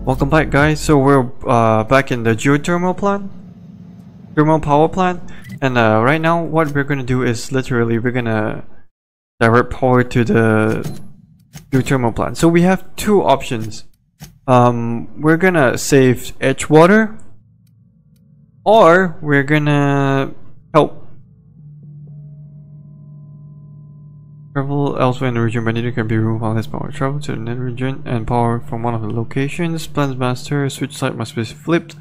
Welcome back, guys. So we're back in the geothermal plant, thermal power plant, and right now what we're gonna do is literally we're gonna direct power to the geothermal plant. So we have two options. We're gonna save Edgewater, or we're gonna help travel elsewhere in the region, but neither can be removed while his power. Travel to the net region and power from one of the locations. Plans master, switch side must be flipped.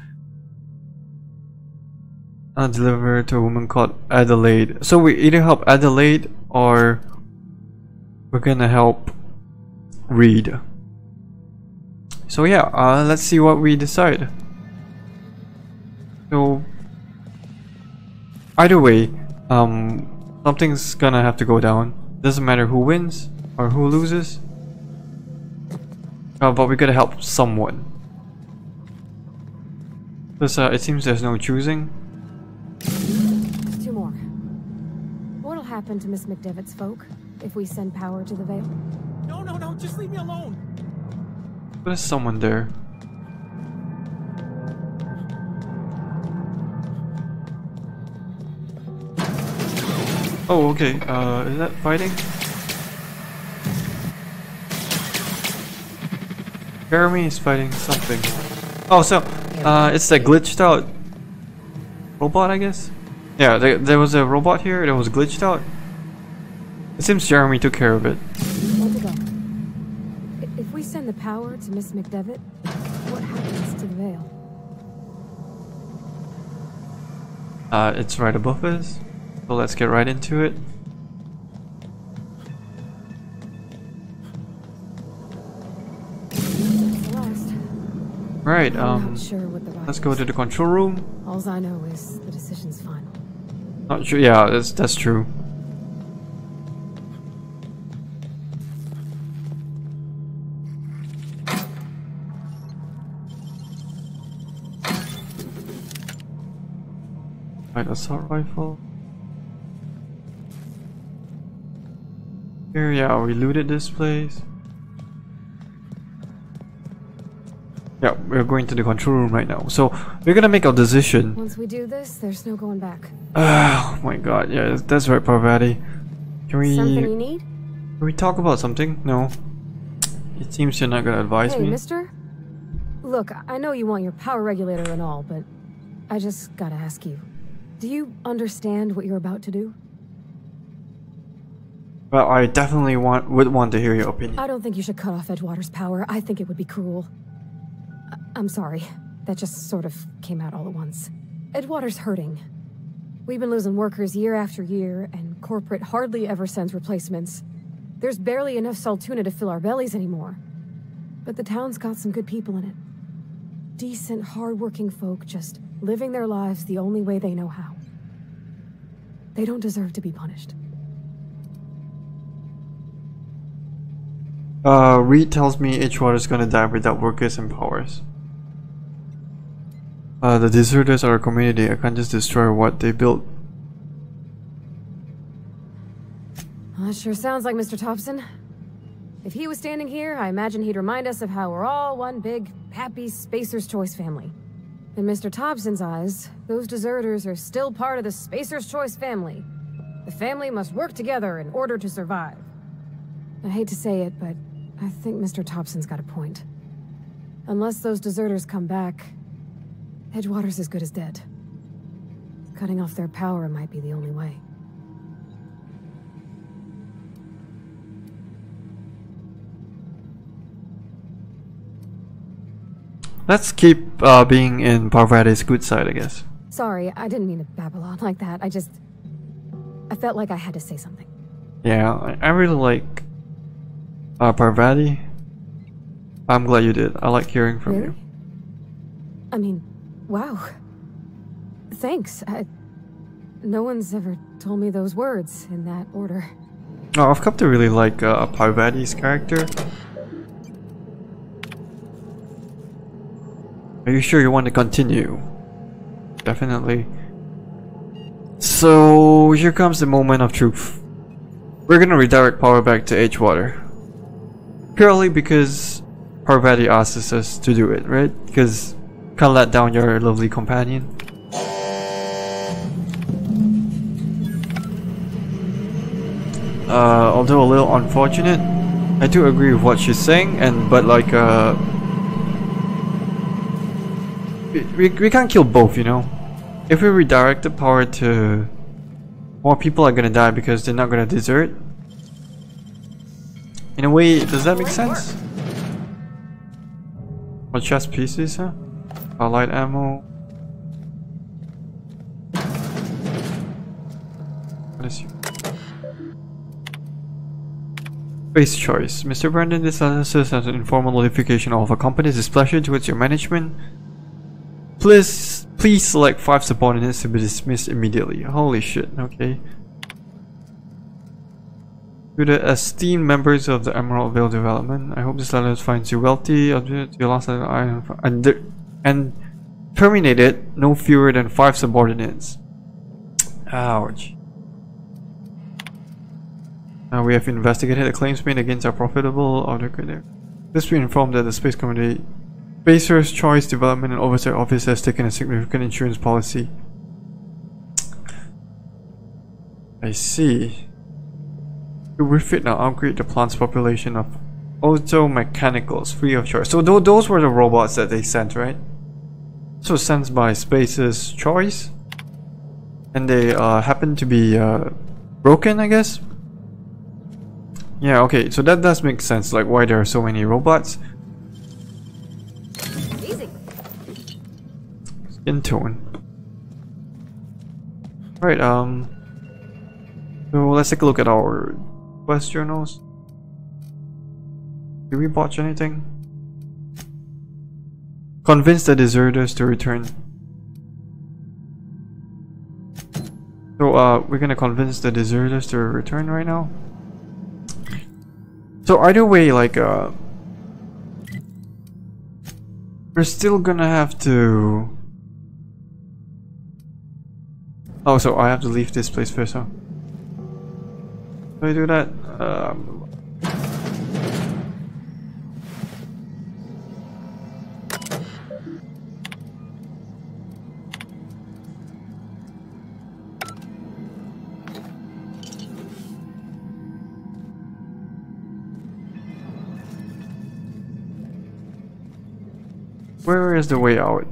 Deliver to a woman called Adelaide. So we either help Adelaide or we're gonna help Reed. So yeah, let's see what we decide. So either way, something's gonna have to go down. Doesn't matter who wins or who loses. But we gotta help someone. Because it seems there's no choosing. Two more. What'll happen to Miss McDevitt's folk if we send power to the Vale? No, just leave me alone. There's someone there. Oh, okay. Is that fighting? Jeremy is fighting something. Oh, so it's the glitched out robot, I guess. Yeah, there was a robot here that was glitched out. It seems Jeremy took care of it. Want to go? If we send the power to Miss McDevitt, what happens to the Vale? It's right above us. So let's get right into it. Right, let's go to the control room. All I know is the decision's final. Not sure. Yeah, that's true. Right, assault rifle. Here, yeah, we looted this place. Yeah, we're going to the control room right now. So we're gonna make a decision. Once we do this, there's no going back. Oh my god, yeah, that's right, Parvati. Can we... Something you need? Can we talk about something? No. It seems you're not gonna advise me. Hey, mister? Look, I know you want your power regulator and all, but I just gotta ask you. Do you understand what you're about to do? Well, I definitely would want to hear your opinion. I don't think you should cut off Edgewater's power. I think it would be cruel. I'm sorry. That just sort of came out all at once. Edgewater's hurting. We've been losing workers year after year, and corporate hardly ever sends replacements. There's barely enough Saltuna to fill our bellies anymore. But the town's got some good people in it. Decent, hard-working folk just living their lives the only way they know how. They don't deserve to be punished. Reed tells me Edgewater's gonna die without workers and powers. The deserters are a community. I can't just destroy what they built. Well, that sure sounds like Mr. Thompson. If he was standing here, I imagine he'd remind us of how we're all one big, happy Spacer's Choice family. In Mr. Thompson's eyes, those deserters are still part of the Spacer's Choice family. The family must work together in order to survive. I hate to say it, but I think Mr. Thompson's got a point. Unless those deserters come back, Edgewater's as good as dead. Cutting off their power might be the only way. Let's keep being in Parvati's good side, I guess. Sorry, I didn't mean to babble on like that. I felt like I had to say something. Yeah, I really like Parvati. I'm glad you did. I like hearing from you. I mean, wow. Thanks. No one's ever told me those words in that order. Oh, I've come to really like Parvati's character. Are you sure you want to continue? Definitely. So here comes the moment of truth. We're gonna redirect power back to Edgewater. Purely because Parvati asks us to do it, right? Because can't let down your lovely companion. Although a little unfortunate, I do agree with what she's saying, but like we can't kill both, you know. If we redirect the power to more people are gonna die because they're not gonna desert. In a way, does that make sense? Or chest pieces, huh? Light ammo. What is you? Base choice. Mr. Brandon, this analysis has an informal notification of a company's displeasure towards your management. Please select 5 subordinates to be dismissed immediately. Holy shit, okay. To the esteemed members of the Emeraldville Development, I hope this letter finds you wealthy. To your last letter, and terminated no fewer than 5 subordinates. Ouch. Now we have investigated the claims made against our profitable order. This we informed that the Space Committee Spacer's Choice Development and Oversight Office has taken a significant insurance policy. I see. To refit and upgrade the plant's population of auto-mechanicals free of charge. So those were the robots that they sent, right? So sent by Spacer's Choice. And they happen to be broken, I guess? Yeah, okay, so that does make sense, like why there are so many robots. Easy. Skin tone. Right, so let's take a look at our quest journals. Did we botch anything? Convince the deserters to return. So we're gonna convince the deserters to return right now. So either way, like we're still gonna have to. Oh, so I have to leave this place first, huh? Do I do that? Where is the way out?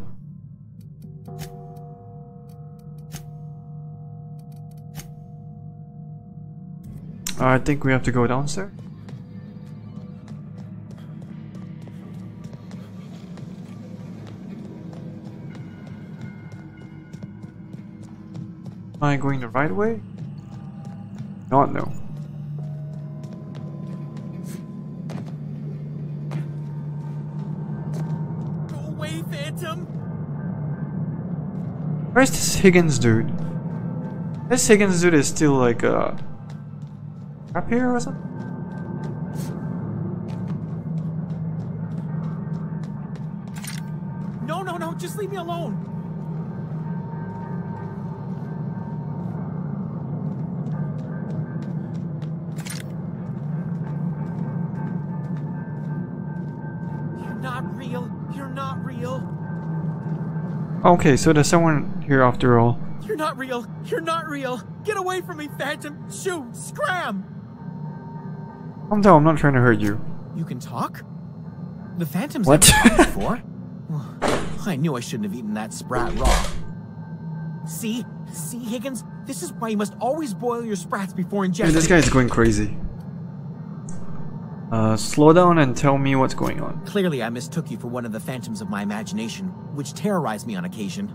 I think we have to go downstairs. Am I going the right way? Not no. Go away, Phantom! Where's this Higgins dude? This Higgins dude is still like up here or something? No, just leave me alone! You're not real. Okay, so there's someone here after all. You're not real. Get away from me, Phantom. Shoot, scram! Calm down, I'm not trying to hurt you. You can talk? The Phantom's What? never talked before. I knew I shouldn't have eaten that sprat raw. See, Higgins? This is why you must always boil your sprats before ingesting. Dude, this guy's going crazy. Slow down and tell me what's going on. Clearly, I mistook you for one of the phantoms of my imagination, which terrorize me on occasion.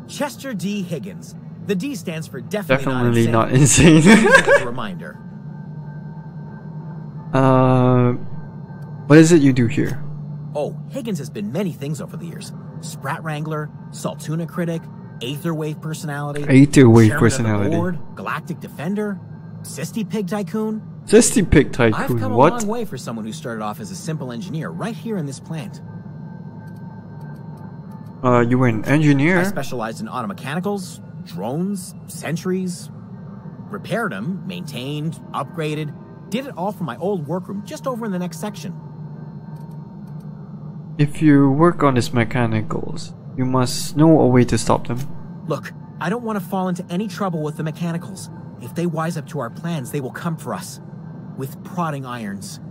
Chester D. Higgins. The D stands for definitely Not insane. As a reminder. What is it you do here? Oh, Higgins has been many things over the years. Sprat Wrangler, Saltuna Critic, Aetherwave Personality, Aetherwave Chairman of the Personality. Board, Galactic Defender, Sisty Pig Tycoon. Sisty Pig I've Tycoon, come what? a long way for someone who started off as a simple engineer right here in this plant. You were an engineer? I specialized in automechanicals, drones, sentries, repaired them, maintained, upgraded, did it all from my old workroom just over in the next section. If you work on these mechanicals, you must know a way to stop them. Look, I don't want to fall into any trouble with the mechanicals. If they wise up to our plans, they will come for us. With prodding irons.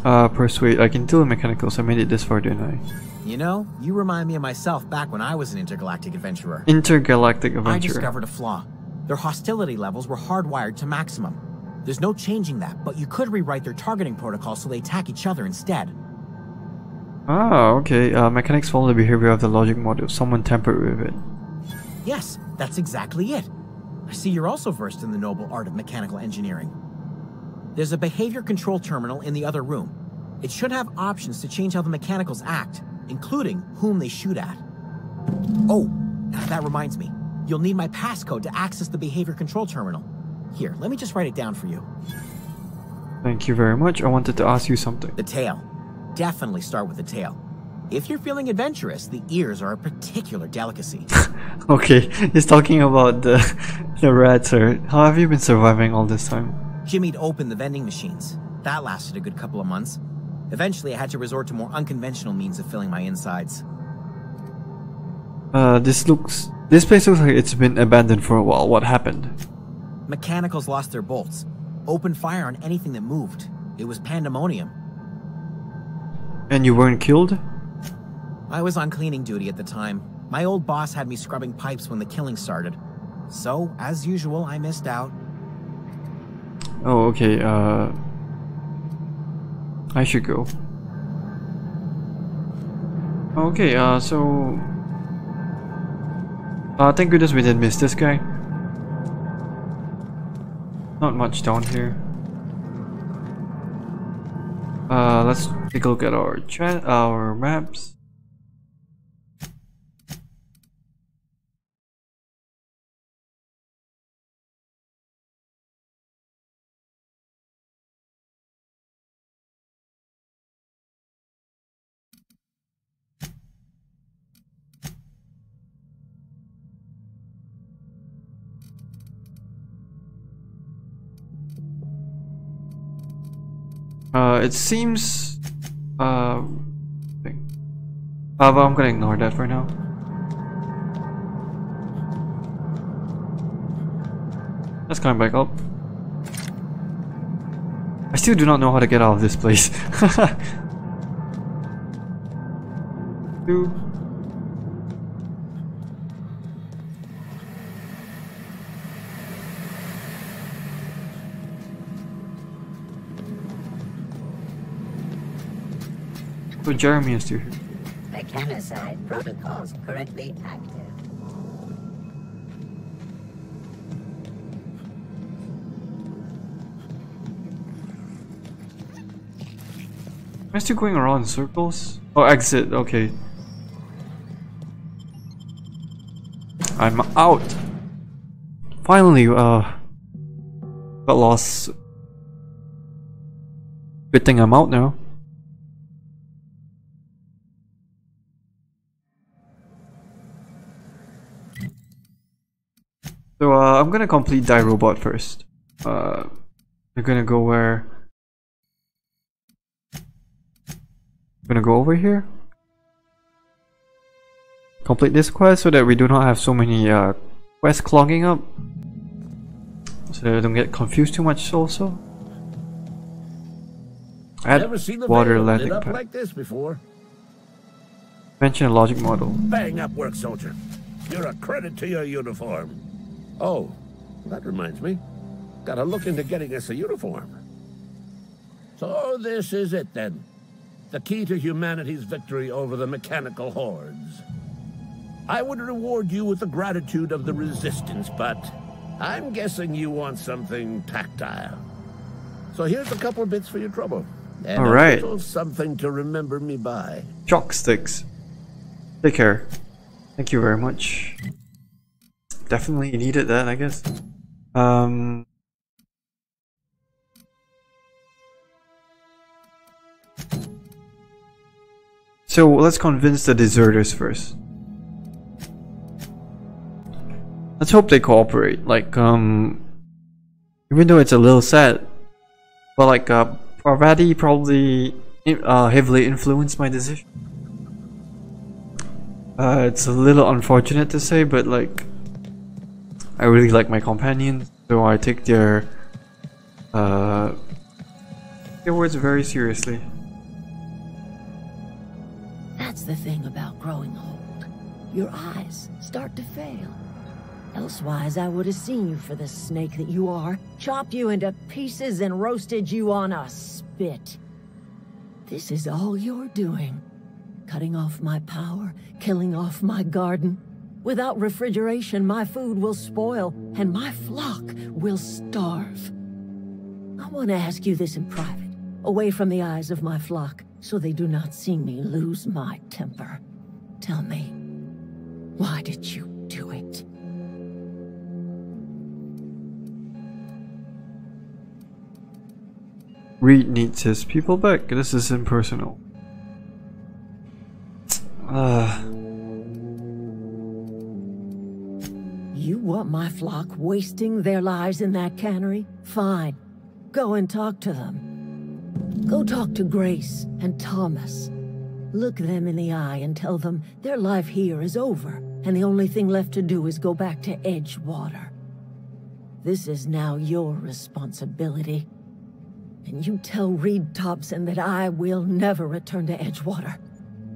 Persuade. I can deal with mechanicals. I made it this far, didn't I? You know, you remind me of myself back when I was an intergalactic adventurer. Intergalactic adventurer. I discovered a flaw. Their hostility levels were hardwired to maximum. There's no changing that, but you could rewrite their targeting protocol so they attack each other instead. Ah, okay. Mechanics follow the behavior of the logic model. Someone tampered with it. Yes, that's exactly it. I see you're also versed in the noble art of mechanical engineering. There's a behavior control terminal in the other room. It should have options to change how the mechanicals act, including whom they shoot at. Oh, that reminds me. You'll need my passcode to access the behavior control terminal. Here, let me just write it down for you. Thank you very much. I wanted to ask you something. The tail. Definitely start with the tail. If you're feeling adventurous, the ears are a particular delicacy. Okay, he's talking about the rats, sir. How have you been surviving all this time? Jimmy'd opened the vending machines. That lasted a good couple of months. Eventually, I had to resort to more unconventional means of filling my insides. This place looks like it's been abandoned for a while. What happened? Mechanicals lost their bolts. Opened fire on anything that moved. It was pandemonium. And you weren't killed? I was on cleaning duty at the time. My old boss had me scrubbing pipes when the killing started. So, as usual, I missed out. Oh, okay, I should go. Okay, so... thank goodness we didn't miss this guy. Not much down here. Let's take a look at our maps. It seems but I'm gonna ignore that for now. Let's climb back up. I still do not know how to get out of this place. Two. So Jeremy is still here. Mechanicide protocols currently active. Am I still going around in circles? Oh, exit, okay. I'm out! Finally, got lost. Good thing I'm out now. So I'm gonna complete Die Robot first. We're gonna go where? I'm gonna go over here. Complete this quest so that we do not have so many quests clogging up. So that I don't get confused too much also. Add Never seen the water veil landing lit up pad. like this before. Mention a logic model. Bang up work, soldier. You're a credit to your uniform. Oh, that reminds me. Gotta look into getting us a uniform. So this is it then. The key to humanity's victory over the mechanical hordes. I would reward you with the gratitude of the resistance, but I'm guessing you want something tactile. So here's a couple of bits for your trouble. And all right. a little something to remember me by. Chalk sticks. Take care. Thank you very much. Definitely needed that, I guess. So let's convince the deserters first. Let's hope they cooperate. Like, even though it's a little sad, but like, Parvati probably heavily influenced my decision. It's a little unfortunate to say, but like, I really like my companions, so I take their words very seriously. That's the thing about growing old. Your eyes start to fail. Elsewise, I would have seen you for the snake that you are, chopped you into pieces and roasted you on a spit. This is all you're doing. Cutting off my power, killing off my garden. Without refrigeration, my food will spoil, and my flock will starve. I want to ask you this in private, away from the eyes of my flock, so they do not see me lose my temper. Tell me, why did you do it? Reed needs his people back. This is impersonal. You want my flock wasting their lives in that cannery? Fine. Go and talk to them. Go talk to Grace and Thomas. Look them in the eye and tell them their life here is over, and the only thing left to do is go back to Edgewater. This is now your responsibility. And you tell Reed Thompson that I will never return to Edgewater.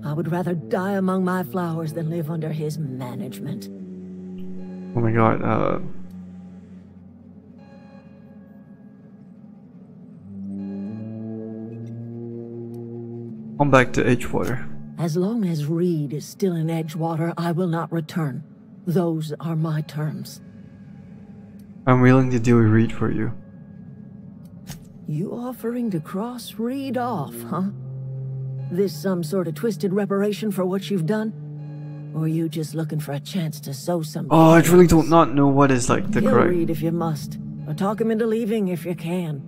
I would rather die among my flowers than live under his management. Oh my god, I'm back to Edgewater. As long as Reed is still in Edgewater, I will not return. Those are my terms. I'm willing to deal with Reed for you. You offering to cross Reed off, huh? This some sort of twisted reparation for what you've done? Or you just looking for a chance to sow some... Oh, I really do not know what is like the Kill correct... Reed if you must, or talk him into leaving if you can.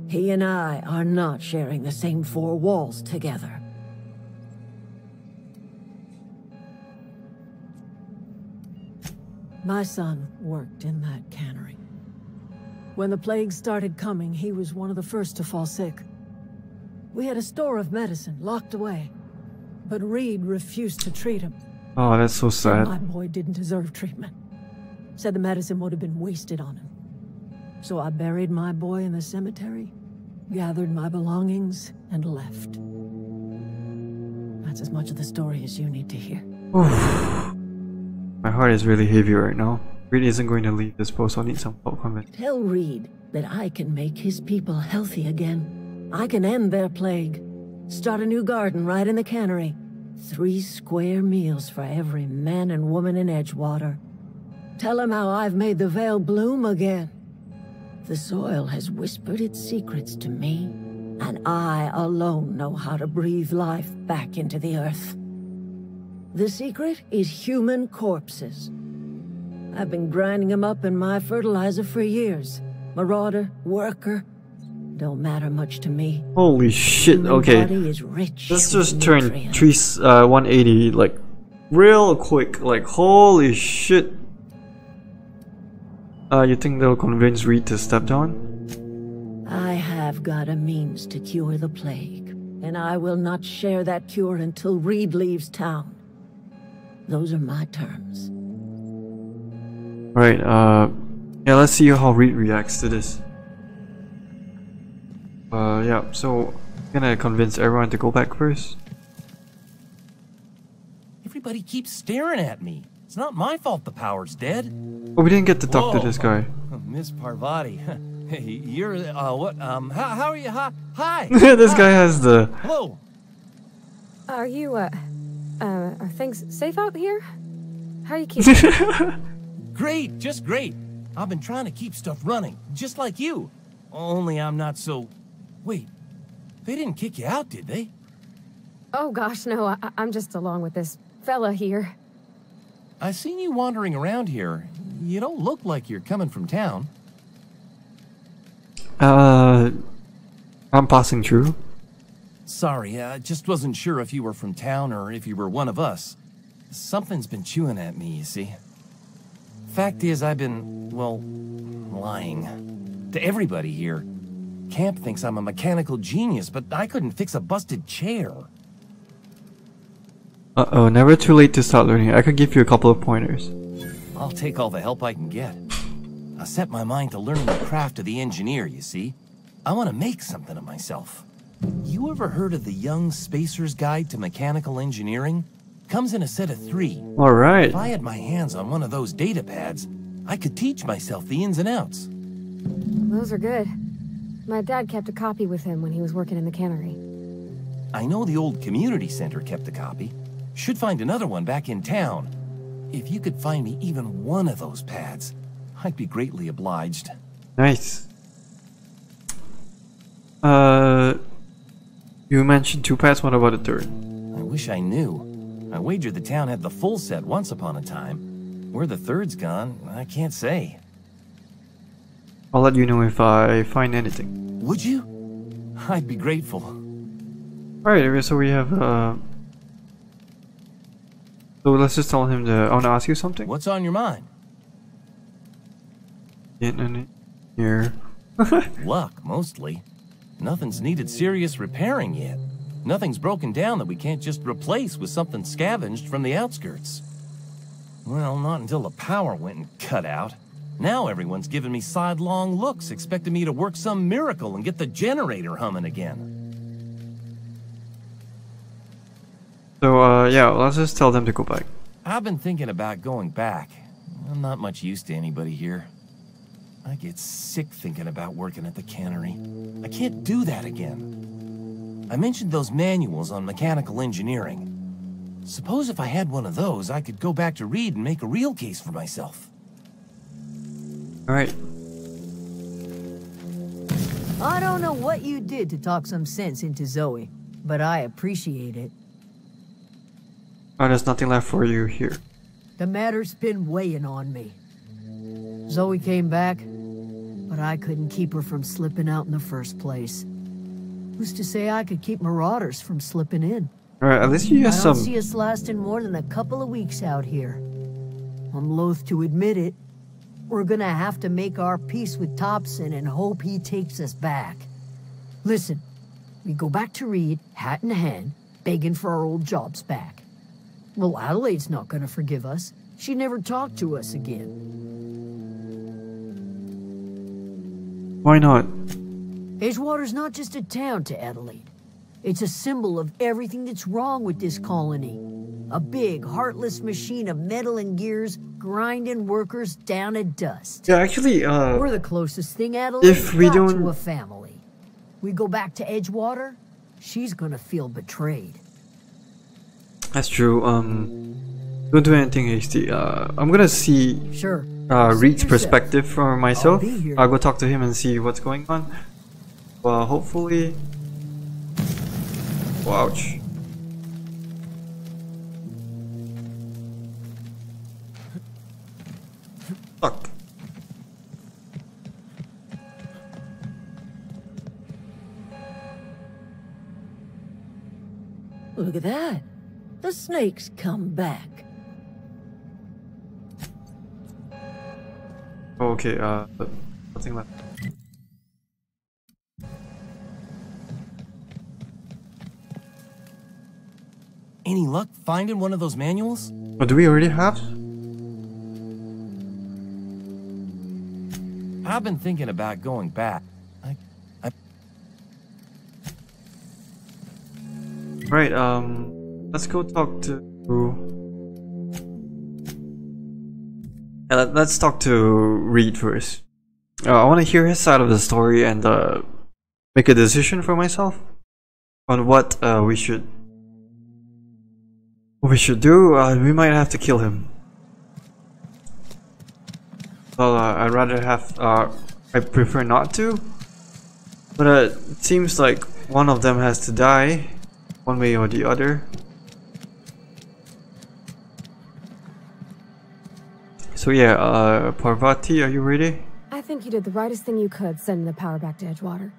He and I are not sharing the same four walls together. My son worked in that cannery. When the plague started coming, he was one of the first to fall sick. We had a store of medicine locked away, but Reed refused to treat him. Oh, that's so Said sad. my boy didn't deserve treatment. Said the medicine would have been wasted on him. So I buried my boy in the cemetery, gathered my belongings, and left. That's as much of the story as you need to hear. Oof. My heart is really heavy right now. Reed isn't going to leave this post, so I need some help from it. Tell Reed that I can make his people healthy again. I can end their plague. Start a new garden right in the cannery. 3 square meals for every man and woman in Edgewater. Tell him how I've made the Vale bloom again. The soil has whispered its secrets to me, and I alone know how to breathe life back into the earth. The secret is human corpses. I've been grinding them up in my fertilizer for years. Marauder, worker, don't matter much to me. Holy shit, Human okay. body is rich Let's with just turn nutrients. 180, like, real quick. Like, holy shit. You think they'll convince Reed to step down? I have got a means to cure the plague, and I will not share that cure until Reed leaves town. Those are my terms. Right, yeah, let's see how Reed reacts to this. Yeah, so I'm gonna convince everyone to go back first. Everybody keeps staring at me. It's not my fault the power's dead. Oh, we didn't get to talk to Whoa. this guy. Miss Parvati. Hey, you're, what, how are you? Hi. This guy has the... Hello. Are you, are things safe out here? How are you keeping? Great, just great. I've been trying to keep stuff running, just like you. Only I'm not so... Wait, they didn't kick you out, did they? Oh gosh, no, I'm just along with this fella here. I seen you wandering around here. You don't look like you're coming from town. I'm passing through. Sorry, I just wasn't sure if you were from town or if you were one of us. Something's been chewing at me, you see. Fact is, I've been, well, lying. To everybody here. Camp thinks I'm a mechanical genius, but I couldn't fix a busted chair. Uh-oh, never too late to start learning. I could give you a couple of pointers. I'll take all the help I can get. I set my mind to learning the craft of the engineer, you see. I want to make something of myself. You ever heard of the Young Spacer's Guide to Mechanical Engineering? Comes in a set of 3. Alright. If I had my hands on one of those data pads, I could teach myself the ins and outs. Those are good. My dad kept a copy with him when he was working in the cannery. I know the old community center kept a copy. Should find another one back in town. If you could find me even one of those pads, I'd be greatly obliged. Nice. You mentioned 2 pads, what about the 3rd? I wish I knew. I wagered the town had the full set once upon a time. Where the 3rd's gone, I can't say. I'll let you know if I find anything. Would you? I'd be grateful. Alright, so we have so let's just tell him I wanna ask you something. What's on your mind? Here. Luck, mostly. Nothing's needed serious repairing yet. Nothing's broken down that we can't just replace with something scavenged from the outskirts. Well, not until the power went and cut out. Now everyone's giving me sidelong looks, expecting me to work some miracle and get the generator humming again. So, yeah, let's just tell them to go back. I've been thinking about going back. I'm not much use to anybody here. I get sick thinking about working at the cannery. I can't do that again. I mentioned those manuals on mechanical engineering. Suppose if I had one of those, I could go back to Reed and make a real case for myself. Alright. I don't know what you did to talk some sense into Zoe, but I appreciate it. Oh, there's nothing left for you here. The matter's been weighing on me. Zoe came back, but I couldn't keep her from slipping out in the first place. Who's to say I could keep marauders from slipping in? Alright, at least you have I some... don't see us lasting more than a couple of weeks out here. I'm loath to admit it. We're gonna have to make our peace with Thompson and hope he takes us back. Listen, we go back to Reed, hat in hand, begging for our old jobs back. Well, Adelaide's not gonna forgive us. She never talked to us again. Why not? Edgewater's not just a town to Adelaide. It's a symbol of everything that's wrong with this colony. A big, heartless machine of metal and gears grinding workers down to dust. Yeah, actually, We're the closest thing Adelaide if we got don't... to a family. We go back to Edgewater, she's gonna feel betrayed. That's true, don't do anything hasty. I'm gonna see Sure. Reed's Yourself. perspective for myself. I'll be here. I'll go talk to him and see what's going on. Well, hopefully... Ouch. Fuck. Look at that. The snake's come back. Okay, nothing left. Any luck finding one of those manuals? Oh, do we already have? I've been thinking about going back. Right, let's go talk to... let's talk to Reed first. I want to hear his side of the story and make a decision for myself on what we should do. We might have to kill him. Well, I'd rather have... I prefer not to. But it seems like one of them has to die, one way or the other. So yeah, Parvati, are you ready? I think you did the rightest thing you could sending the power back to Edgewater.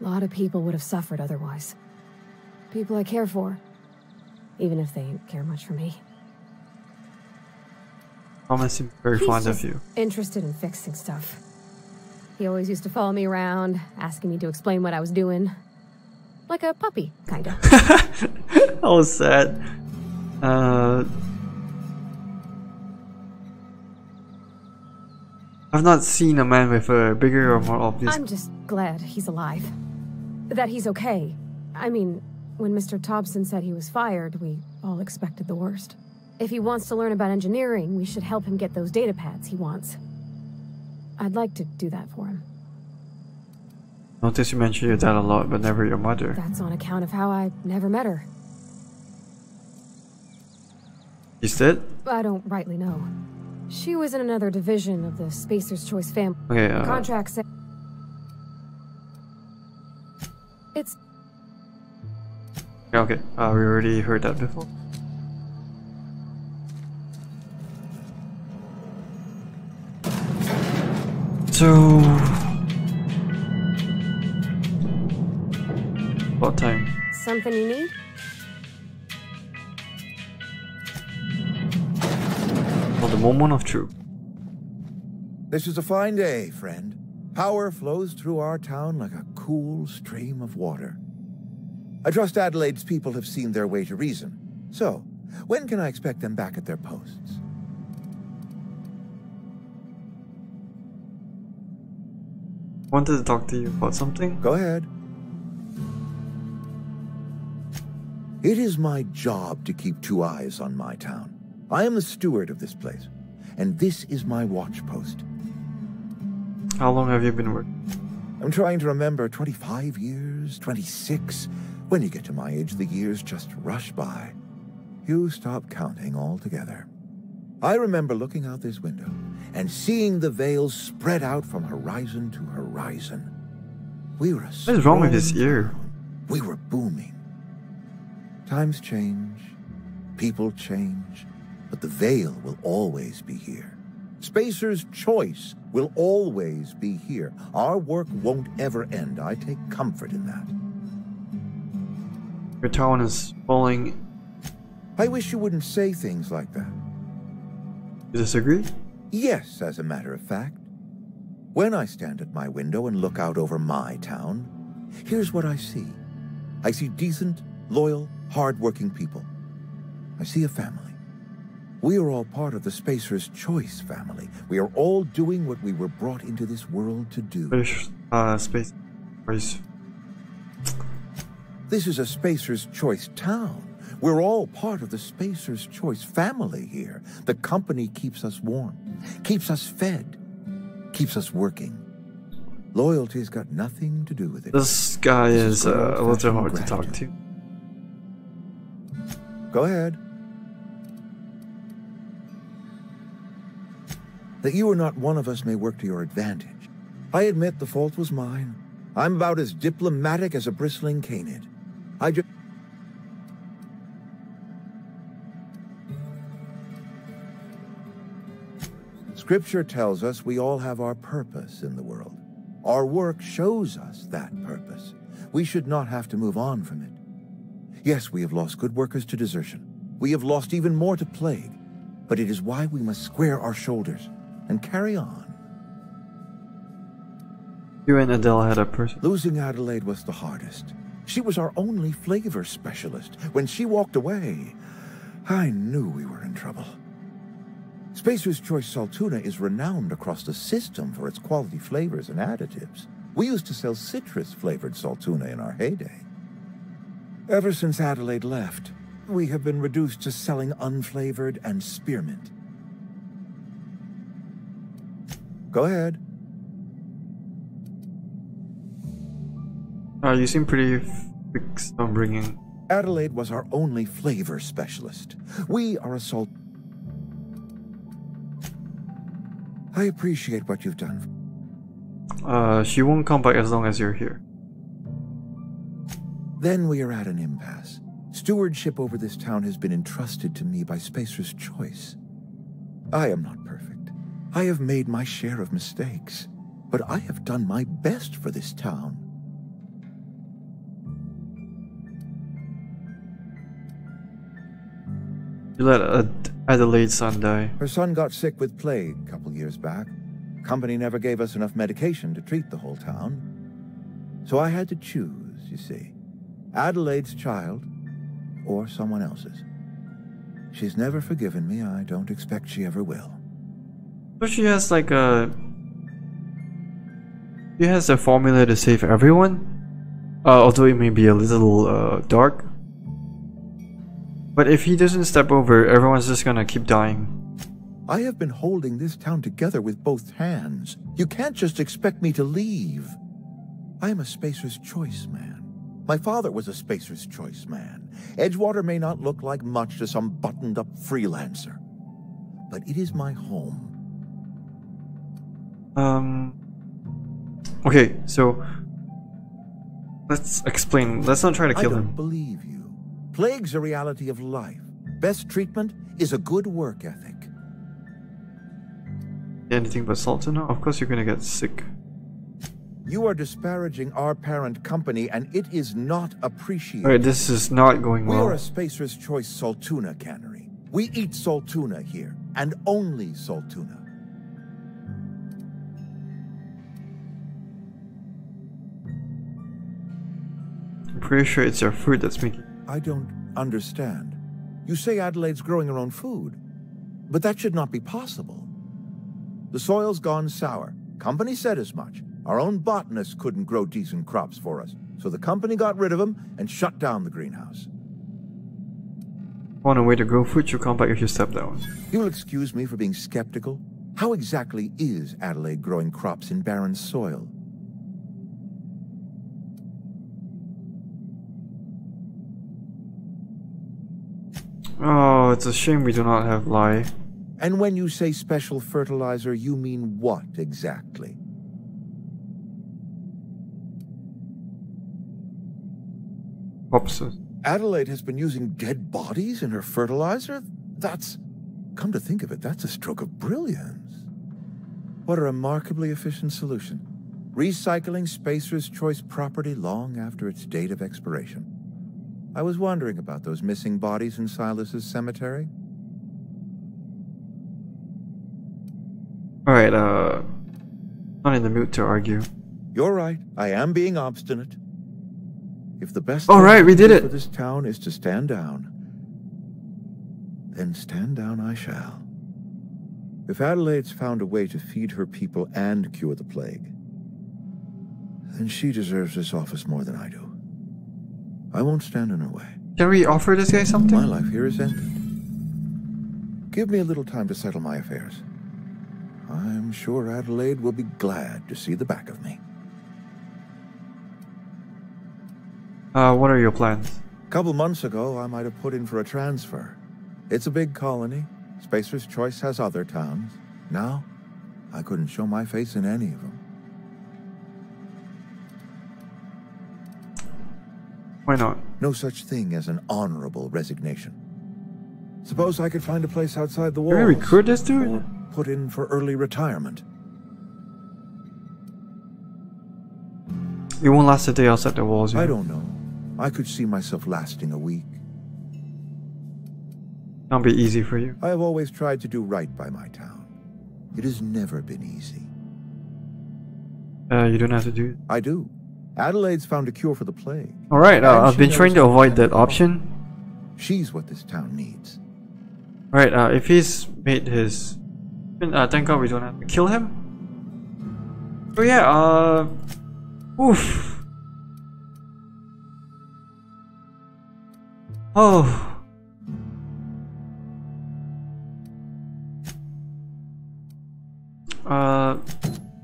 A lot of people would have suffered otherwise. People I care for. Even if they don't care much for me. Thomas seems very He's fond of just you. interested in fixing stuff. He always used to follow me around, asking me to explain what I was doing. Like a puppy, kinda. How sad. I've not seen a man with a bigger or more obvious. I'm just glad he's alive. That he's okay. I mean, when Mr. Thompson said he was fired, we all expected the worst. If he wants to learn about engineering, we should help him get those data pads he wants. I'd like to do that for him. Notice you mention your dad a lot, but never your mother. That's on account of how I never met her. She's dead? I don't rightly know. She was in another division of the Spacer's Choice family. Okay, The contract said... It's... yeah, okay. We already heard that before. So... what time? Something you need? Well, the moment of truth. This is a fine day, friend. Power flows through our town like a cool stream of water. I trust Adelaide's people have seen their way to reason. So, when can I expect them back at their posts? Wanted to talk to you about something? Go ahead. It is my job to keep two eyes on my town. I am the steward of this place, and this is my watch post. How long have you been working? I'm trying to remember 25 years, 26. When you get to my age, the years just rush by. You stop counting altogether. I remember looking out this window and seeing the veils spread out from horizon to horizon. We were a What is wrong with his ear? town. We were booming. Times change, people change, but the veil will always be here. Spacer's Choice will always be here. Our work won't ever end. I take comfort in that. Your town is falling. I wish you wouldn't say things like that. You disagree? Yes, as a matter of fact. When I stand at my window and look out over my town, here's what I see. I see decent, loyal, hard-working people. I see a family. We are all part of the Spacer's Choice family. We are all doing what we were brought into this world to do. Space. Choice. This is a Spacer's Choice town. We're all part of the Spacer's Choice family here. The company keeps us warm, keeps us fed, keeps us working. Loyalty's got nothing to do with it. This guy is a little hard to talk gratitude. to. Go ahead. That you are not one of us may work to your advantage. I admit the fault was mine. I'm about as diplomatic as a bristling canid. I just... Scripture tells us we all have our purpose in the world. Our work shows us that purpose. We should not have to move on from it. Yes, we have lost good workers to desertion. We have lost even more to plague. But it is why we must square our shoulders and carry on. You and Adele had a person. Losing Adelaide was the hardest. She was our only flavor specialist. When she walked away, I knew we were in trouble. Spacer's Choice Saltuna is renowned across the system for its quality flavors and additives. We used to sell citrus-flavored Saltuna in our heyday. Ever since Adelaide left, we have been reduced to selling unflavored and spearmint. Go ahead. You seem pretty fixed on bringing. Adelaide was our only flavor specialist. We are a salt... I appreciate what you've done. She won't come back as long as you're here. Then we are at an impasse. Stewardship over this town has been entrusted to me by Spacer's Choice. I am not perfect. I have made my share of mistakes, but I have done my best for this town. You let Adelaide's son die. Her son got sick with plague a couple years back. company never gave us enough medication to treat the whole town. So I had to choose, you see. Adelaide's child or someone else's. She's never forgiven me. I don't expect she ever will. So she has like a... She has a formula to save everyone? Although it may be a little dark. But if he doesn't step over, everyone's just gonna keep dying. I have been holding this town together with both hands. You can't just expect me to leave. I am a Spacer's Choice man. My father was a Spacer's Choice man. Edgewater may not look like much to some buttoned-up freelancer, but it is my home. Okay, so let's explain. Let's not try to kill I don't him. believe you. Plague's a reality of life. Best treatment is a good work ethic. Anything but salt to know? Of course you're gonna get sick. You are disparaging our parent company, and it is not appreciated. Alright, this is not going We are well. a Spacer's Choice Saltuna cannery. We eat Saltuna here, and only Saltuna. I'm pretty sure it's our food that's making... I don't understand. You say Adelaide's growing her own food, but that should not be possible. The soil's gone sour. Company said as much. Our own botanists couldn't grow decent crops for us, so the company got rid of them and shut down the greenhouse. On a way to grow food, you come back if you step down. You'll excuse me for being skeptical. How exactly is Adelaide growing crops in barren soil? Oh, it's a shame we do not have lye. And when you say special fertilizer, you mean what exactly? Popses. Adelaide has been using dead bodies in her fertilizer? That's... Come to think of it, that's a stroke of brilliance. What a remarkably efficient solution. Recycling Spacer's Choice property long after its date of expiration. I was wondering about those missing bodies in Silas's cemetery. Alright, not in the mood to argue. You're right, I am being obstinate. If the best All thing right, we to do did it. for this town is to stand down, then stand down I shall. If Adelaide's found a way to feed her people and cure the plague, then she deserves this office more than I do. I won't stand in her way. Can we offer this guy My something? life here is ended. Give me a little time to settle my affairs. I'm sure Adelaide will be glad to see the back of me. What are your plans? A couple months ago, I might have put in for a transfer. It's a big colony. Spacer's Choice has other towns. Now, I couldn't show my face in any of them. Why not? No such thing as an honorable resignation. Suppose I could find a place outside the walls. Can we recruit this dude? Or put in for early retirement. You won't last a day outside the walls, you I know. don't know. I could see myself lasting a week. That'll be easy for you. I have always tried to do right by my town. It has never been easy. You don't have to do it. I do. Adelaide's found a cure for the plague. Alright, And I've been she trying to knows avoid how that option. She's what this town needs. Alright, if he's made his... thank God we don't have to kill him. Oh yeah, oof. Oh.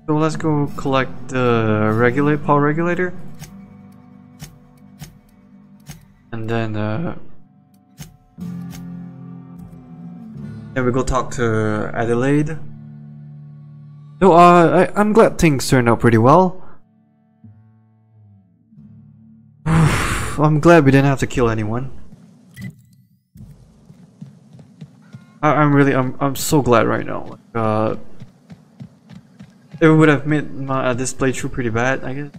So let's go collect the power regulator. And then, we go talk to Adelaide. So, I'm glad things turned out pretty well. I'm glad we didn't have to kill anyone. I'm so glad right now. It would have made my this playthrough pretty bad, I guess.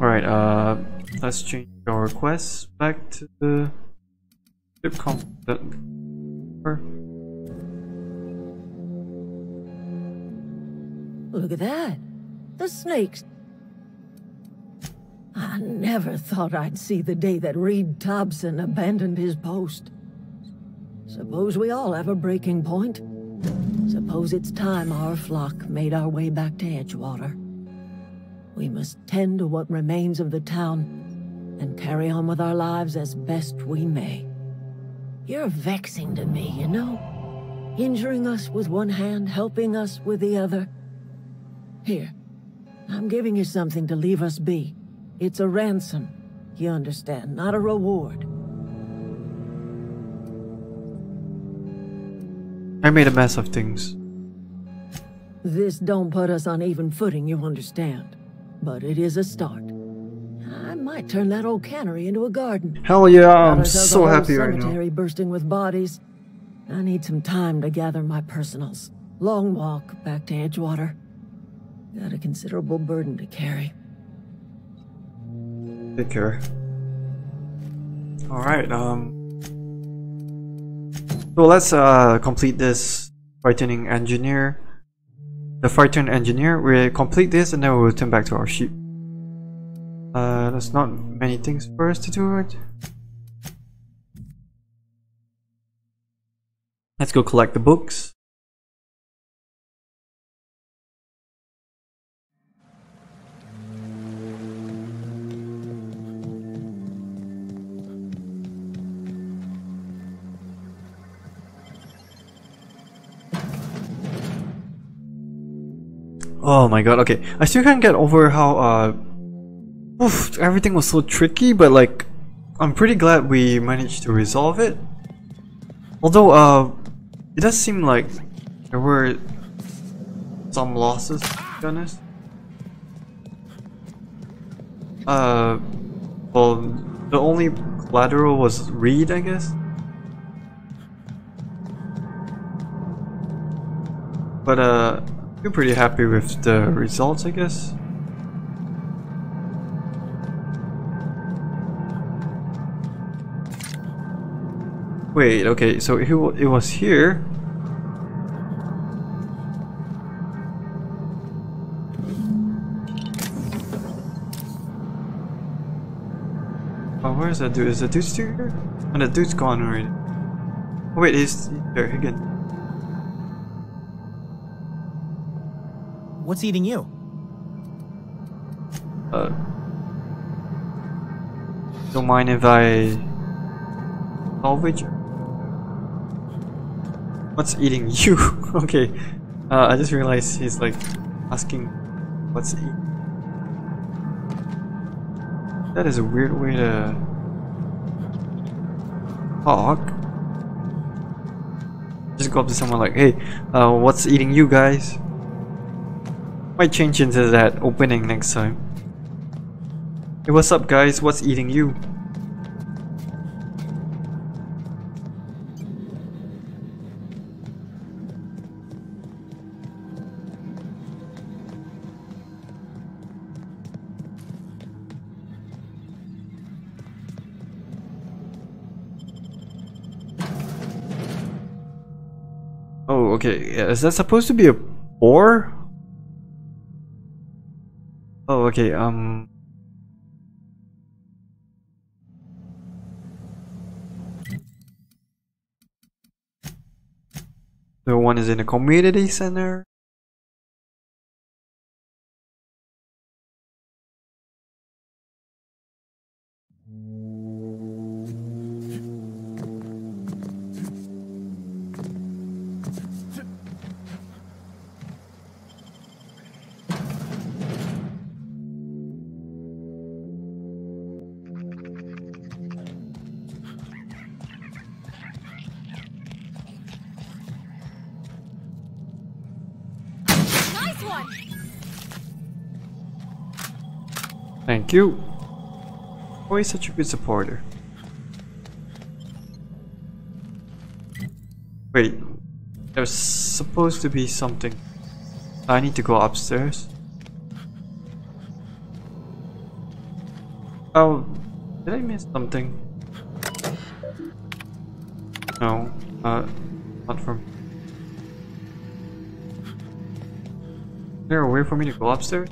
Alright, let's change our request back to the ship Look at that. The snakes. I never thought I'd see the day that Reed Thompson abandoned his post. Suppose we all have a breaking point. Suppose it's time our flock made our way back to Edgewater. We must tend to what remains of the town and carry on with our lives as best we may. You're vexing to me, you know? Injuring us with one hand, helping us with the other. Here, I'm giving you something to leave us be. It's a ransom, you understand, not a reward. I made a mess of things. This don't put us on even footing, you understand. But it is a start. I might turn that old cannery into a garden. Hell yeah, I'm Got ourselves a so whole happy right now. cemetery bursting with bodies. I need some time to gather my personals. Long walk back to Edgewater. Got a considerable burden to carry. Take care. Alright, so let's complete this frightening engineer. The frightened engineer. We complete this and then we'll return back to our ship. There's not many things for us to do, right? Let's go collect the books. Oh my god, okay. I still can't get over how everything was so tricky, but like I'm pretty glad we managed to resolve it. Although it does seem like there were some losses, to be honest. Well, the only collateral was Reed, I guess. But I'm pretty happy with the results, I guess. Wait, okay, so it was here. Oh, where's that dude? Is the dude still here? Oh, the dude's gone already. Oh, wait, he's there again. What's eating you? Don't mind if I salvage? What's eating you? Okay. I just realized he's like asking what's eating. That is a weird way to talk. Just go up to someone like, hey, what's eating you guys? Might change into that opening next time. Hey, what's up guys? What's eating you? Oh, okay. Yeah, is that supposed to be a boar? Oh, okay, the one is in a community center. Thank you. Always such a good supporter. Wait, there's supposed to be something. I need to go upstairs. Oh, did I miss something? No, not from. Is there a way for me to go upstairs?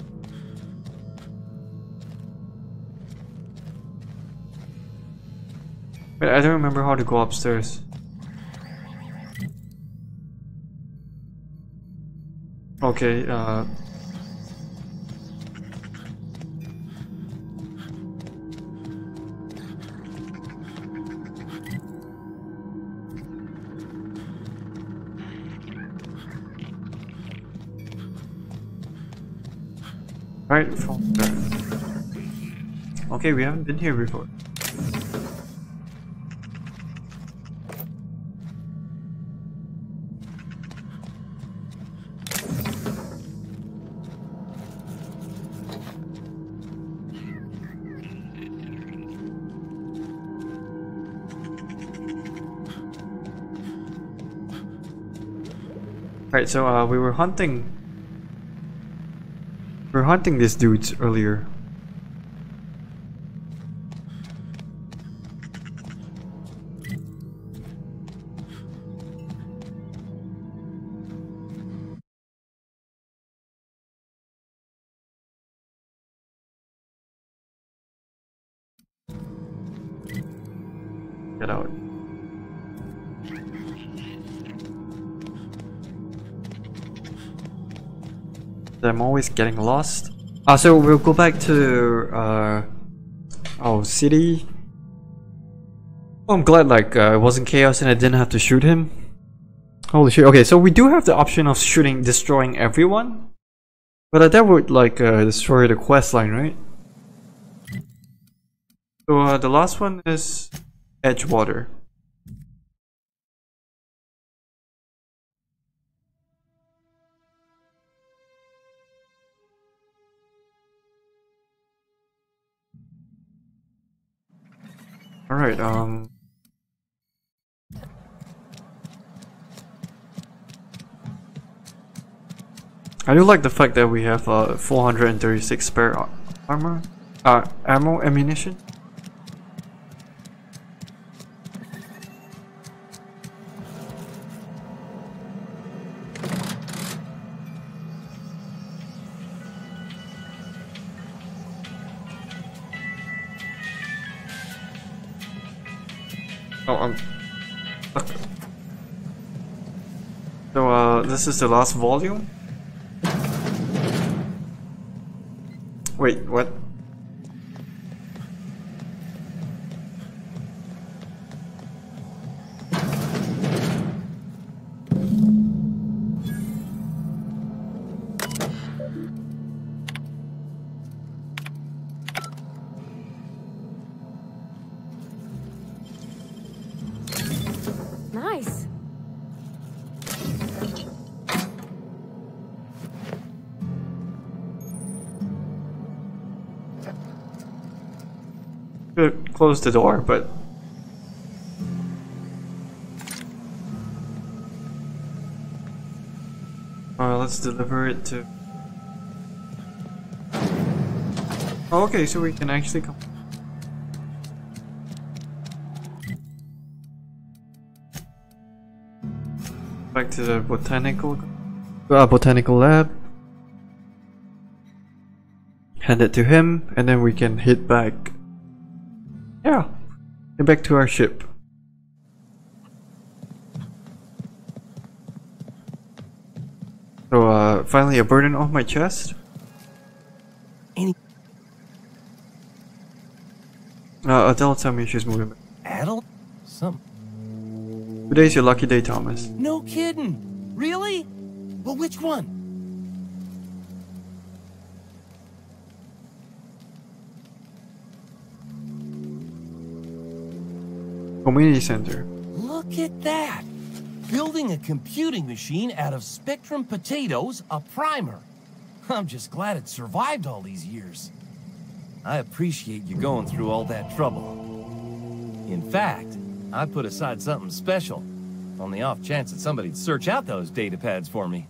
Wait, I don't remember how to go upstairs. Okay, right from there. Okay, we haven't been here before. Right, so we were hunting these dudes earlier. Get out. I'm always getting lost. So we'll go back to our city. Oh, I'm glad like it wasn't chaos and I didn't have to shoot him. Holy shit. Okay, so we do have the option of destroying everyone, but that would like destroy the quest line, right? So the last one is Edgewater. Alright, I do like the fact that we have 436 spare ammunition. Oh, fuck. So, this is the last volume? Wait, what? Nice. Could close the door, but let's deliver it to. Oh, okay, so we can actually come back to the botanical lab. Hand it to him, and then we can hit back. Yeah, get back to our ship. So, finally a burden off my chest. Adele tell me she's moving back. Adult? Some. Today's your lucky day, Thomas. No kidding. Really? Well, which one? Community center. Look at that. Building a computing machine out of Spectrum potatoes, a primer. I'm just glad it survived all these years. I appreciate you going through all that trouble. In fact, I put aside something special on the off chance that somebody'd search out those data pads for me.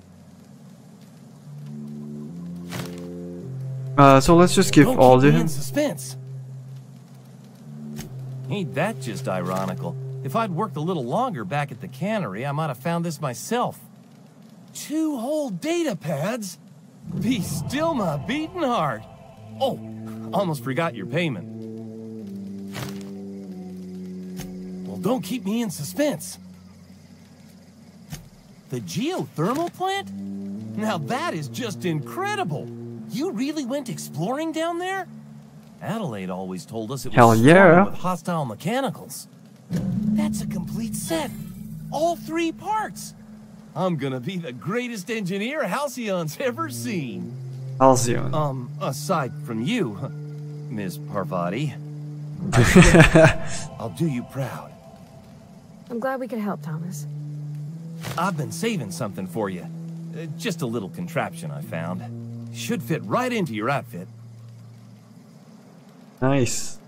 So let's just give Don't all keep to me him. in suspense. Ain't that just ironical? If I'd worked a little longer back at the cannery, I might have found this myself. 2 whole data pads? Be still my beating heart. Oh, almost forgot your payment. Well, don't keep me in suspense. The geothermal plant? Now that is just incredible. You really went exploring down there? Adelaide always told us it was Hell yeah. swarming with hostile mechanicals. That's a complete set. All 3 parts. I'm gonna be the greatest engineer Halcyon's ever seen. Halcyon. Aside from you, Miss Parvati. I'll do you proud. I'm glad we could help, Thomas. I've been saving something for you. Just a little contraption I found. Should fit right into your outfit. Nice.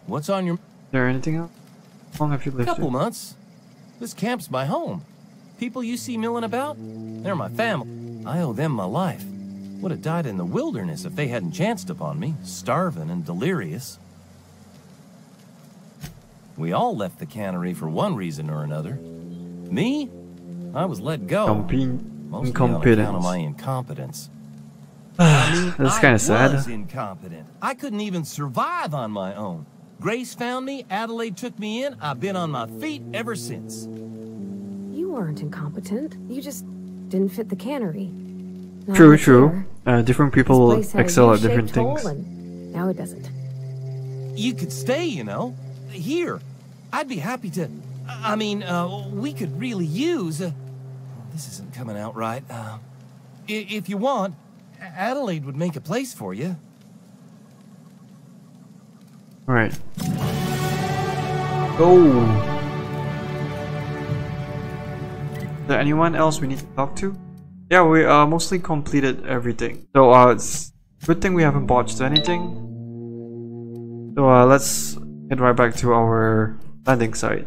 What's on your... Is there anything else? How long have you lived Couple here? months. This camp's my home. People you see milling about, they're my family. I owe them my life. Would have died in the wilderness if they hadn't chanced upon me, starving and delirious. We all left the cannery for one reason or another. Me? I was let go. Mostly on account of my incompetence. That's kind of sad. I was incompetent. I couldn't even survive on my own. Grace found me, Adelaide took me in, I've been on my feet ever since. You weren't incompetent. You just didn't fit the cannery. Not True, much true. here. Different This people place had a excel at U-shaped different things. hole, and now it doesn't. You could stay, you know. Here. I'd be happy to... I mean, we could really use... this isn't coming out right. If you want, Adelaide would make a place for you. Alright. Go! Is there anyone else we need to talk to? Yeah, we mostly completed everything. So it's good thing we haven't botched anything. So let's head right back to our landing site.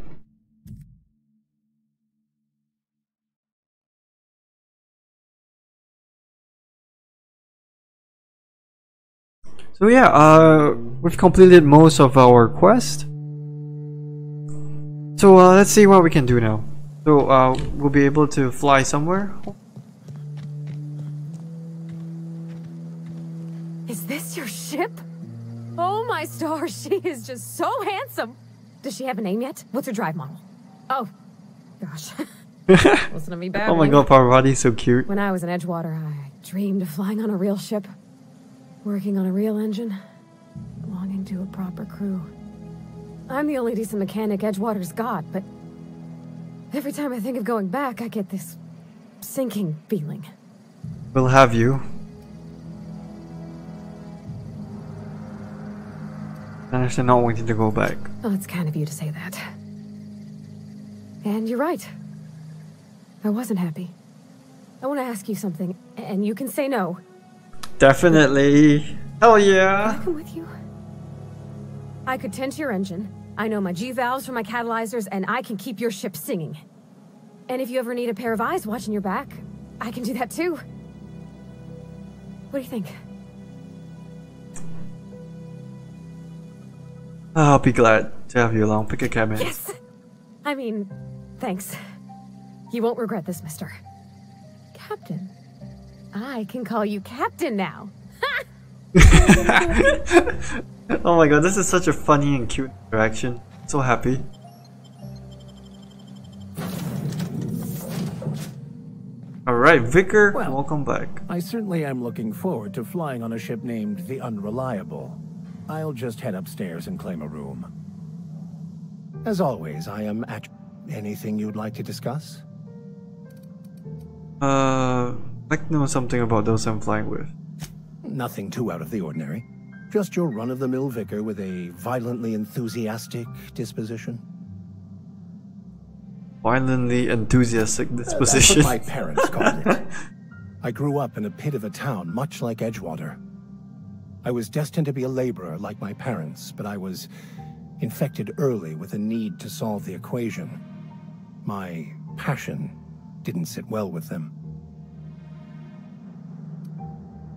So yeah, we've completed most of our quest. So let's see what we can do now. So we'll be able to fly somewhere. Is this your ship? Oh my stars, she is just so handsome. Does she have a name yet? What's her drive model? Oh, gosh. Listen to me babbling. Oh my god, Parvati's so cute. When I was in Edgewater, I dreamed of flying on a real ship. Working on a real engine. Belonging to a proper crew. I'm the only decent mechanic Edgewater's got, but... every time I think of going back, I get this... sinking feeling. We'll have you. I understand not wanting to go back. Well, it's kind of you to say that. And you're right. I wasn't happy. I want to ask you something, and you can say no. Definitely. Hell Can yeah. I come with you? I could tend to your engine. I know my G-valves from my catalyzers, and I can keep your ship singing. And if you ever need a pair of eyes watching your back, I can do that too. What do you think? I'll be glad to have you along. Pick a cabin. Yes! I mean, thanks. You won't regret this, mister. Captain. I can call you Captain now. Oh my god, this is such a funny and cute interaction. So happy. Alright, Vicar, Well, welcome back. I certainly am looking forward to flying on a ship named the Unreliable. I'll just head upstairs and claim a room. As always, I am at... Anything you'd like to discuss? I'd like to know something about those I'm flying with. Nothing too out of the ordinary. Just your run-of-the-mill vicar with a violently enthusiastic disposition. Violently enthusiastic That's disposition. what my parents called it. I grew up in a pit of a town, much like Edgewater. I was destined to be a laborer like my parents, but I was infected early with a need to solve the equation. My passion didn't sit well with them.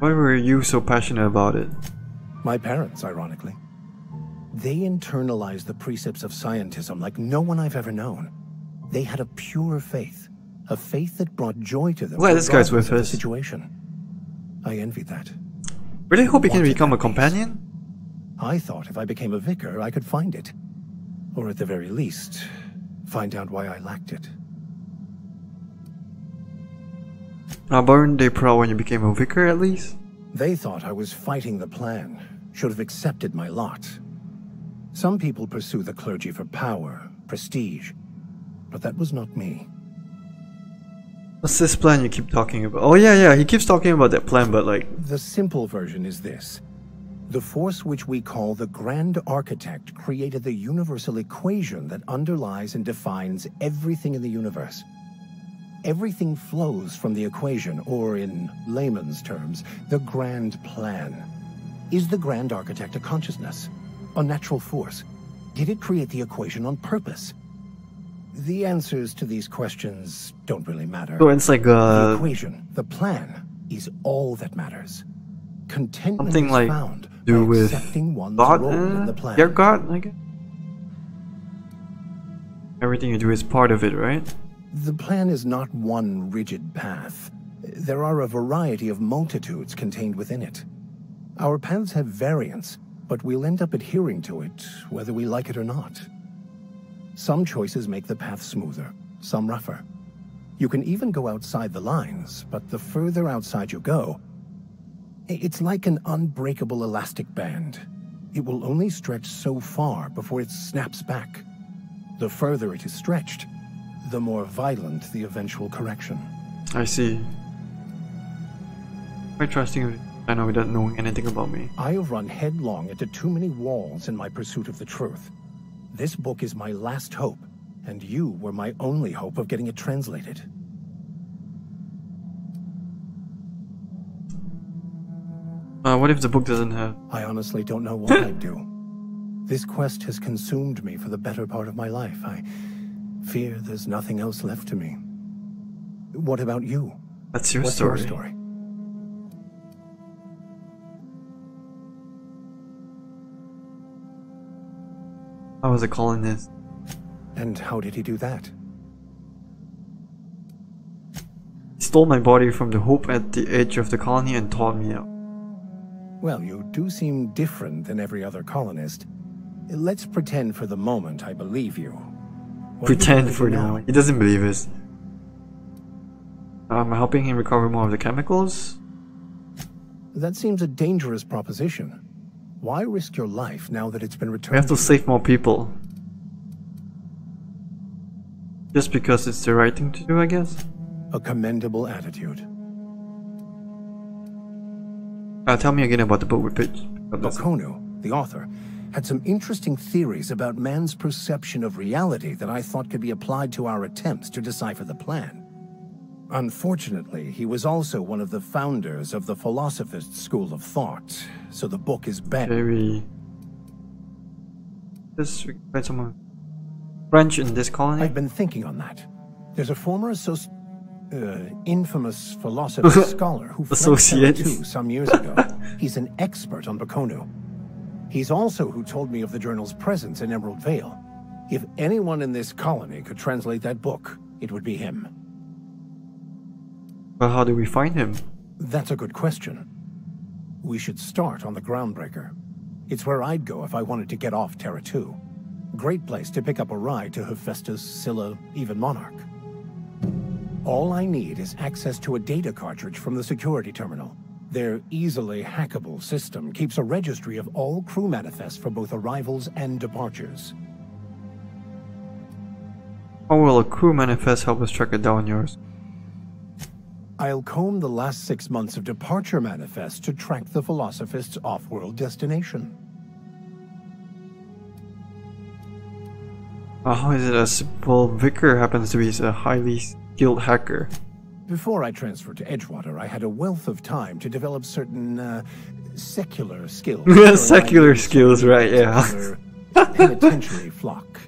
Why were you so passionate about it? My parents, ironically. They internalized the precepts of scientism like no one I've ever known. They had a pure faith, a faith that brought joy to them. Glad this guy's with regardless us. of the situation. I envy that. Really hope he can Wanted become a that peace. companion? I thought if I became a vicar, I could find it. Or at the very least, find out why I lacked it. Weren't they proud when you became a vicar at least? They thought I was fighting the plan, should have accepted my lot. Some people pursue the clergy for power, prestige, but that was not me. What's this plan you keep talking about? Oh yeah, he keeps talking about that plan, but like... The simple version is this. The force which we call the Grand Architect created the universal equation that underlies and defines everything in the universe. Everything flows from the equation, or in layman's terms, the grand plan. Is the Grand Architect a consciousness? A natural force? Did it create the equation on purpose? The answers to these questions don't really matter. So it's like The equation, the plan, is all that matters. Contentment something is like found do by with accepting one's God, role in the plan. your God, I guess. Everything you do is part of it, right? The plan is not one rigid path. There are a variety of multitudes contained within it. Our paths have variance, but we'll end up adhering to it, whether we like it or not. Some choices make the path smoother, some rougher. You can even go outside the lines, but the further outside you go, it's like an unbreakable elastic band. It will only stretch so far before it snaps back. The further it is stretched, the more violent the eventual correction. I see. Quite trusting of I know without knowing anything about me. I have run headlong into too many walls in my pursuit of the truth. This book is my last hope, and you were my only hope of getting it translated. What if the book doesn't have... I honestly don't know what I'd do. This quest has consumed me for the better part of my life. I fear there's nothing else left to me. What about you? That's your What's story. your story? I was a colonist. And how did he do that? He stole my body from the hope at the edge of the colony and taught me out. Well, you do seem different than every other colonist. Let's pretend for the moment I believe you. What are you Pretend gonna for do now. He doesn't believe us. Helping him recover more of the chemicals? That seems a dangerous proposition. Why risk your life now that it's been We returned? have to save more people. Just because it's the right thing to do, I guess? A commendable attitude. Tell me again about the book we pitched. Bokono, the author, had some interesting theories about man's perception of reality that I thought could be applied to our attempts to decipher the plan. Unfortunately, he was also one of the founders of the philosophist school of thought, so the book is banned. Very... This, we can find someone French in this colony? I've been thinking on that. There's a former infamous philosopher scholar who fled Associate. TERRA2 some years ago. He's an expert on Bokono. He's also who told me of the journal's presence in Emerald Vale. If anyone in this colony could translate that book, it would be him. But how do we find him? That's a good question. We should start on the Groundbreaker. It's where I'd go if I wanted to get off TERRA2. Great place to pick up a ride to Hephaestus, Scylla, even Monarch. All I need is access to a data cartridge from the security terminal. Their easily hackable system keeps a registry of all crew manifests for both arrivals and departures. How will a crew manifest help us track it down yours? I'll comb the last 6 months of departure manifests to track the Philosophist's off-world destination. How is it a simple vicar happens to be a highly skilled hacker? Before I transferred to Edgewater, I had a wealth of time to develop certain, secular skills. Secular skills, right, yeah. Penitentiary flock.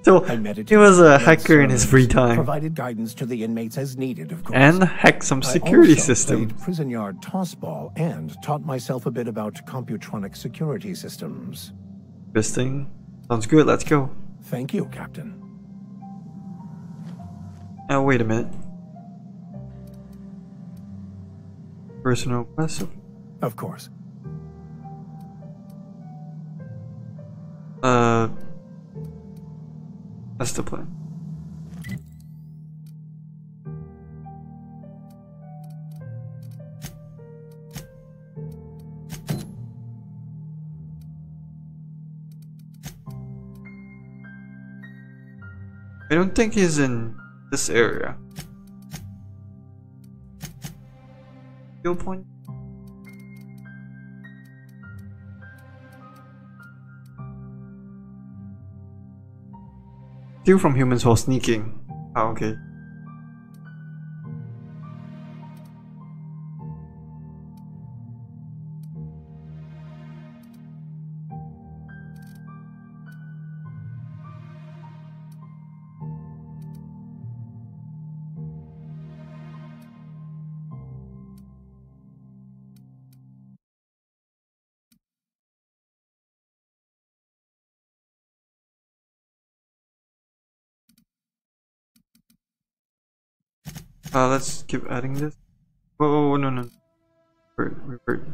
So, I meditated, he was a read hacker in his free sermons, time. Provided guidance to the inmates as needed, of course. And hacked some security I also system. played prison yard tossball and taught myself a bit about computronic security systems. This thing sounds good. Let's go. Thank you, Captain. Now wait a minute. Personal quest. Of course. That's the plan. I don't think he's in this area. Fuel point? Steal from humans while sneaking. Oh, okay. Let's keep adding this. Oh, no. Revert.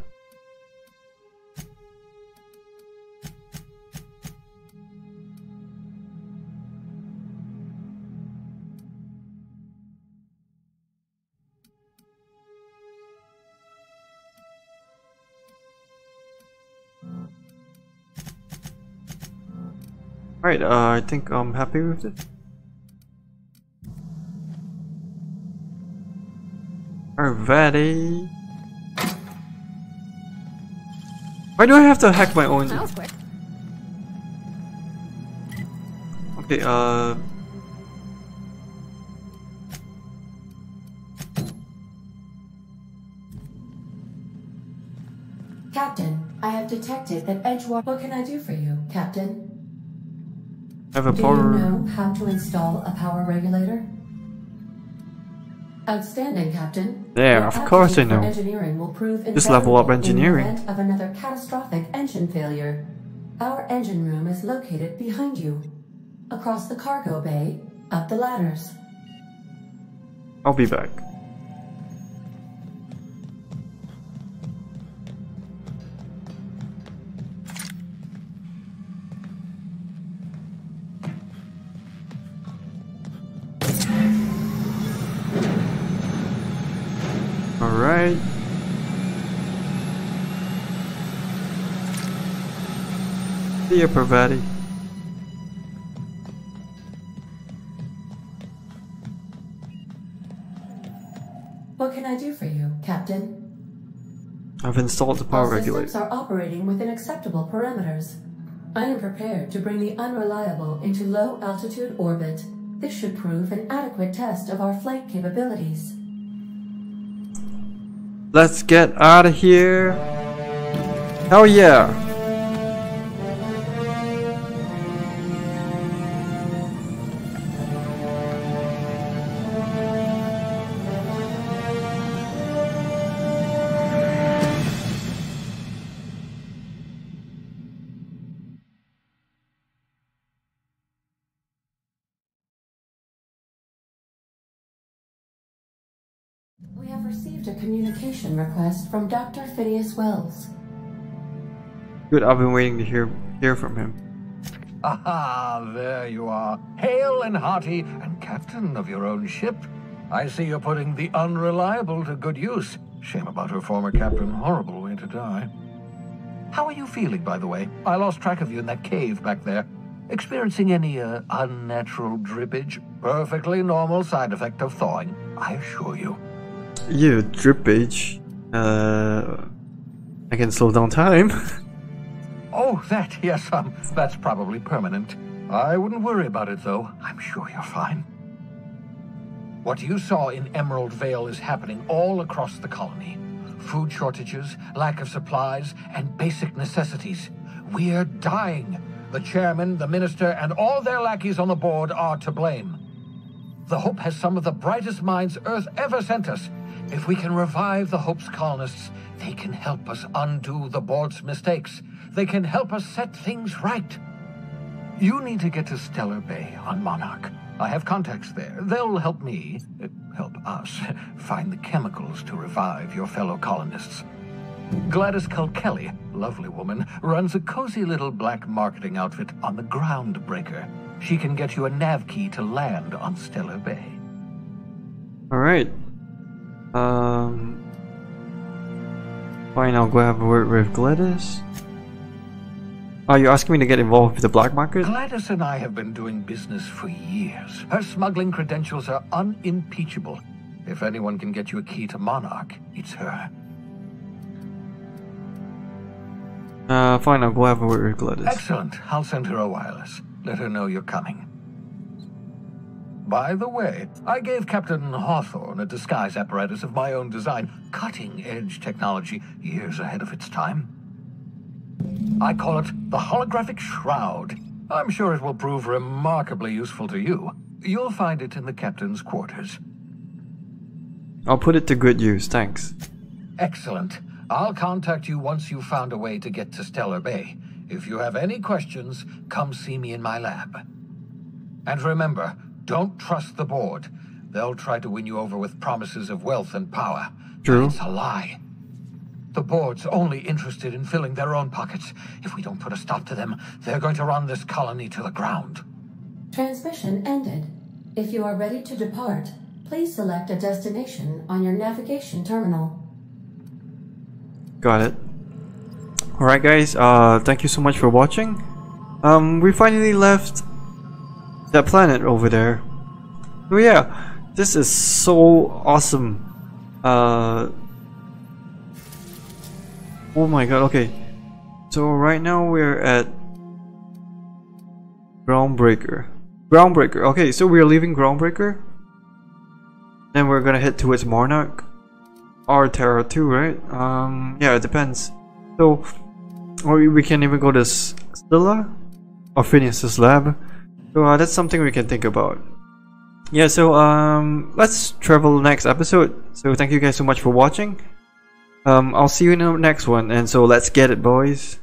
Alright, I think I'm happy with it. Alrighty. Why do I have to hack my own? That was quick. Okay, Captain, I have detected that Edgewater. What can I do for you, Captain? I have a Do power. you know how to install a power regulator? Outstanding, Captain. Yeah, Your of course I aptitude for know. Engineering will prove Just level up invaluable engineering. in the event of another catastrophic engine failure. Our engine room is located behind you, across the cargo bay, up the ladders. I'll be back. Alright. See ya, Pravati. What can I do for you, Captain? I've installed the power All regulator. systems are operating within acceptable parameters. I am prepared to bring the unreliable into low-altitude orbit. This should prove an adequate test of our flight capabilities. Let's get out of here. Hell yeah. We have received a communication request from Dr. Phineas Wells. Good, I've been waiting to hear from him. Aha, there you are. Hale and hearty, and captain of your own ship. I see you're putting the unreliable to good use. Shame about her former captain. Horrible way to die. How are you feeling, by the way? I lost track of you in that cave back there. Experiencing any unnatural drippage? Perfectly normal side effect of thawing, I assure you. You drippage. I can slow down time. Oh, that, yes, that's probably permanent. I wouldn't worry about it, though. I'm sure you're fine. What you saw in Emerald Vale is happening all across the colony. Food shortages, lack of supplies, and basic necessities. We're dying. The chairman, the minister, and all their lackeys on the board are to blame. The Hope has some of the brightest minds Earth ever sent us. If we can revive the Hope's colonists, they can help us undo the board's mistakes. They can help us set things right. You need to get to Stellar Bay on Monarch. I have contacts there. They'll help me, help us, find the chemicals to revive your fellow colonists. Gladys Kelly, lovely woman, runs a cozy little black marketing outfit on the Groundbreaker. She can get you a nav key to land on Stellar Bay. Alright. Fine, I'll go have a word with Gladys. Oh, you're asking me to get involved with the black market? Gladys and I have been doing business for years. Her smuggling credentials are unimpeachable. If anyone can get you a key to Monarch, it's her. Fine, I'll go have a word with Gladys. Excellent. I'll send her a wireless. Let her know you're coming. By the way, I gave Captain Hawthorne a disguise apparatus of my own design, cutting-edge technology years ahead of its time. I call it the Holographic Shroud. I'm sure it will prove remarkably useful to you. You'll find it in the captain's quarters. I'll put it to good use, thanks. Excellent. I'll contact you once you've found a way to get to Stellar Bay. If you have any questions, come see me in my lab. And remember, don't trust the board. They'll try to win you over with promises of wealth and power. True. But it's a lie. The board's only interested in filling their own pockets. If we don't put a stop to them, they're going to run this colony to the ground. Transmission ended. If you are ready to depart, please select a destination on your navigation terminal. Got it. Alright guys, thank you so much for watching. We finally left that planet over there. Oh yeah, this is so awesome. Oh my god, okay. So right now we're at Groundbreaker. Okay, so we're leaving Groundbreaker. Then we're gonna head towards Monarch. Or TERRA2, right? Yeah, it depends. So, or we can even go to Stella or Phineas's lab. So that's something we can think about. Yeah, so let's travel next episode. So thank you guys so much for watching. I'll see you in the next one, and so let's get it, boys.